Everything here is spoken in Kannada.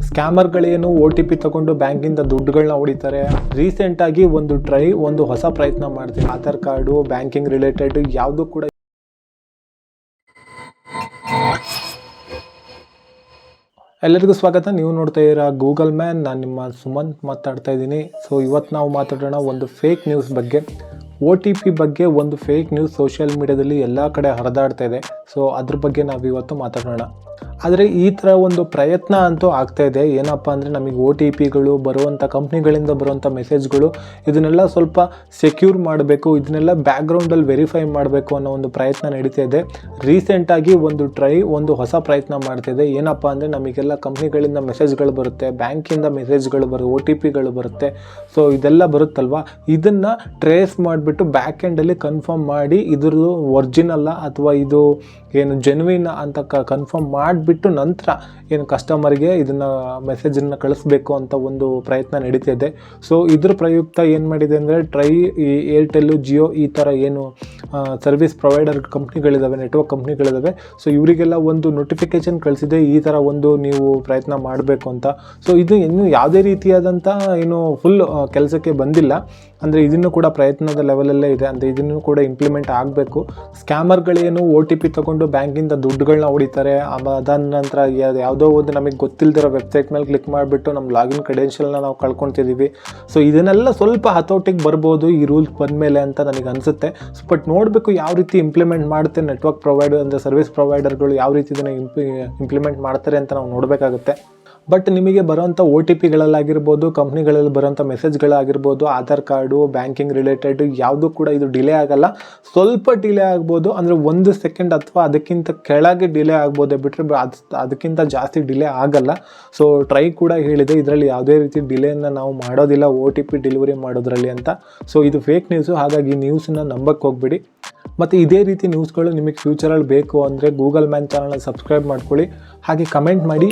ಸ್ಕ್ಯಾಮರ್ಗಳೇನು OTP ತಗೊಂಡು ಬ್ಯಾಂಕಿಂದ ದುಡ್ಡುಗಳನ್ನ ಹೊಡಿತಾರೆ. ರೀಸೆಂಟಾಗಿ ಒಂದು ಹೊಸ ಪ್ರಯತ್ನ ಮಾಡ್ತೀವಿ. ಆಧಾರ್ ಕಾರ್ಡು, ಬ್ಯಾಂಕಿಂಗ್ ರಿಲೇಟೆಡ್ ಯಾವುದು ಕೂಡ. ಎಲ್ಲರಿಗೂ ಸ್ವಾಗತ. ನೀವು ನೋಡ್ತಾ ಇದ್ದೀರಾ ಗೂಗಲ್ ಮ್ಯಾನ್. ನಾನು ನಿಮ್ಮ ಸುಮಂತ್ ಮಾತಾಡ್ತಾ ಇದ್ದೀನಿ. ಸೊ ಇವತ್ತು ನಾವು ಮಾತಾಡೋಣ ಒಂದು ಫೇಕ್ ನ್ಯೂಸ್ ಬಗ್ಗೆ. OTP ಬಗ್ಗೆ ಒಂದು ಫೇಕ್ ನ್ಯೂಸ್ ಸೋಷಿಯಲ್ ಮೀಡಿಯಾದಲ್ಲಿ ಎಲ್ಲ ಕಡೆ ಹರಿದಾಡ್ತಾ ಇದೆ. ಸೊ ಅದ್ರ ಬಗ್ಗೆ ನಾವು ಇವತ್ತು ಮಾತಾಡೋಣ. ಆದರೆ ಈ ಥರ ಒಂದು ಪ್ರಯತ್ನ ಅಂತೂ ಆಗ್ತಾ ಇದೆ. ಏನಪ್ಪ ಅಂದರೆ ನಮಗೆ OTPಗಳು ಬರುವಂಥ ಕಂಪ್ನಿಗಳಿಂದ ಬರುವಂಥ ಮೆಸೇಜ್ಗಳು ಇದನ್ನೆಲ್ಲ ಸ್ವಲ್ಪ ಸೆಕ್ಯೂರ್ ಮಾಡಬೇಕು, ಇದನ್ನೆಲ್ಲ ಬ್ಯಾಕ್ಗ್ರೌಂಡಲ್ಲಿ ವೆರಿಫೈ ಮಾಡಬೇಕು ಅನ್ನೋ ಒಂದು ಪ್ರಯತ್ನ ನಡೀತಾ ಇದೆ. ರೀಸೆಂಟಾಗಿ ಒಂದು ಹೊಸ ಪ್ರಯತ್ನ ಮಾಡ್ತಿದೆ. ಏನಪ್ಪ ಅಂದರೆ ನಮಗೆಲ್ಲ ಕಂಪ್ನಿಗಳಿಂದ ಮೆಸೇಜ್ಗಳು ಬರುತ್ತೆ, ಬ್ಯಾಂಕಿಂದ ಮೆಸೇಜ್ಗಳು OTPಗಳು ಬರುತ್ತೆ. ಸೊ ಇದೆಲ್ಲ ಬರುತ್ತಲ್ವ, ಇದನ್ನು ಟ್ರೇಸ್ ಮಾಡಿಬಿಟ್ಟು ಬ್ಯಾಕ್ ಎಂಡಲ್ಲಿ ಕನ್ಫರ್ಮ್ ಮಾಡಿ ಇದ್ರದ್ದು ಒರಿಜಿನಲ್ಲ ಅಥವಾ ಇದು ಏನು ಜೆನ್ವಿನ್ ಅಂತ ಕನ್ಫರ್ಮ್ ಮಾಡಿಬಿಟ್ಟು ನಂತರ ಏನು ಕಸ್ಟಮರ್ಗೆ ಇದನ್ನು ಮೆಸೇಜನ್ನು ಕಳಿಸ್ಬೇಕು ಅಂತ ಒಂದು ಪ್ರಯತ್ನ ನಡೀತಿದೆ. ಸೊ ಇದ್ರ ಪ್ರಯುಕ್ತ ಏನು ಮಾಡಿದೆ ಅಂದರೆ ಏರ್ಟೆಲ್ಲು, ಜಿಯೋ ಈ ಥರ ಏನು ಸರ್ವಿಸ್ ಪ್ರೊವೈಡರ್ ಕಂಪ್ನಿಗಳಿದ್ದಾವೆ, ನೆಟ್ವರ್ಕ್ ಕಂಪ್ನಿಗಳಿದ್ದಾವೆ, ಸೊ ಇವರಿಗೆಲ್ಲ ಒಂದು ನೋಟಿಫಿಕೇಷನ್ ಕಳಿಸಿದೆ ಈ ಥರ ಒಂದು ನೀವು ಪ್ರಯತ್ನ ಮಾಡಬೇಕು ಅಂತ. ಸೊ ಇದು ಇನ್ನೂ ಯಾವುದೇ ರೀತಿಯಾದಂಥ ಏನು ಫುಲ್ ಕೆಲಸಕ್ಕೆ ಬಂದಿಲ್ಲ. ಅಂದರೆ ಇದನ್ನು ಕೂಡ ಪ್ರಯತ್ನದ ಲೆವೆಲಲ್ಲೇ ಇದೆ. ಅಂದರೆ ಇದನ್ನು ಕೂಡ ಇಂಪ್ಲಿಮೆಂಟ್ ಆಗಬೇಕು. ಸ್ಕ್ಯಾಮರ್ಗಳೇನು OTP ತಗೊಂಡು ಬ್ಯಾಂಕಿಂದ ದುಡ್ಡುಗಳನ್ನ ಹೊಡಿತಾರೆ. ಅದಾದ ನಂತರ ಯಾವುದೋ ಒಂದು ನಮಗೆ ಗೊತ್ತಿಲ್ಲದಿರೋ ವೆಬ್ಸೈಟ್ ಮೇಲೆ ಕ್ಲಿಕ್ ಮಾಡಿಬಿಟ್ಟು ನಮ್ಮ ಲಾಗಿನ್ ಕ್ರೆಡೆನ್ಷಿಯಲ್ನ ನಾವು ಕಳ್ಕೊತಿದ್ದೀವಿ. ಸೊ ಇದನ್ನೆಲ್ಲ ಸ್ವಲ್ಪ ಹತೋಟಿಗೆ ಬರ್ಬೋದು ಈ ರೂಲ್ಸ್ ಬಂದಮೇಲೆ ಅಂತ ನನಗೆ ಅನಿಸುತ್ತೆ. ಬಟ್ ನೋಡಬೇಕು ಯಾವ ರೀತಿ ಇಂಪ್ಲಿಮೆಂಟ್ ಮಾಡುತ್ತೆ ನೆಟ್ವರ್ಕ್ ಪ್ರೊವೈಡರ್ ಅಂದರೆ ಸರ್ವಿಸ್ ಪ್ರೊವೈಡರ್ಗಳು ಯಾವ ರೀತಿ ಇದನ್ನು ಇಂಪ್ಲಿಮೆಂಟ್ ಮಾಡ್ತಾರೆ ಅಂತ ನಾವು ನೋಡಬೇಕಾಗುತ್ತೆ. ಬಟ್ ನಿಮಗೆ ಬರೋಂಥ OTPಗಳಲ್ಲಾಗಿರ್ಬೋದು, ಕಂಪ್ನಿಗಳಲ್ಲಿ ಬರೋಂಥ ಮೆಸೇಜ್ಗಳಾಗಿರ್ಬೋದು, ಆಧಾರ್ ಕಾರ್ಡು, ಬ್ಯಾಂಕಿಂಗ್ ರಿಲೇಟೆಡ್ ಯಾವುದು ಕೂಡ ಇದು ಡಿಲೇ ಆಗಲ್ಲ. ಸ್ವಲ್ಪ ಡಿಲೇ ಆಗ್ಬೋದು, ಅಂದರೆ 1 ಸೆಕೆಂಡ್ ಅಥವಾ ಅದಕ್ಕಿಂತ ಕೆಳಗೆ ಡಿಲೇ ಆಗ್ಬೋದೇ ಬಿಟ್ಟರೆ ಅದಕ್ಕಿಂತ ಜಾಸ್ತಿ ಡಿಲೇ ಆಗಲ್ಲ. ಸೊ ಟ್ರೈ ಕೂಡ ಹೇಳಿದೆ, ಇದರಲ್ಲಿ ಯಾವುದೇ ರೀತಿ ಡಿಲೇನ ನಾವು ಮಾಡೋದಿಲ್ಲ OTP ಡೆಲಿವರಿ ಮಾಡೋದ್ರಲ್ಲಿ ಅಂತ. ಸೊ ಇದು ಫೇಕ್ ನ್ಯೂಸು, ಹಾಗಾಗಿ ನ್ಯೂಸನ್ನ ನಂಬಕ್ಕೆ ಹೋಗ್ಬಿಡಿ. ಮತ್ತು ಇದೇ ರೀತಿ ನ್ಯೂಸ್ಗಳು ನಿಮಗೆ ಫ್ಯೂಚರಲ್ಲಿ ಬೇಕು ಅಂದರೆ ಗೂಗಲ್ ಮ್ಯಾನ್ ಚಾನಲ್ನ ಸಬ್ಸ್ಕ್ರೈಬ್ ಮಾಡ್ಕೊಳ್ಳಿ, ಹಾಗೆ ಕಮೆಂಟ್ ಮಾಡಿ.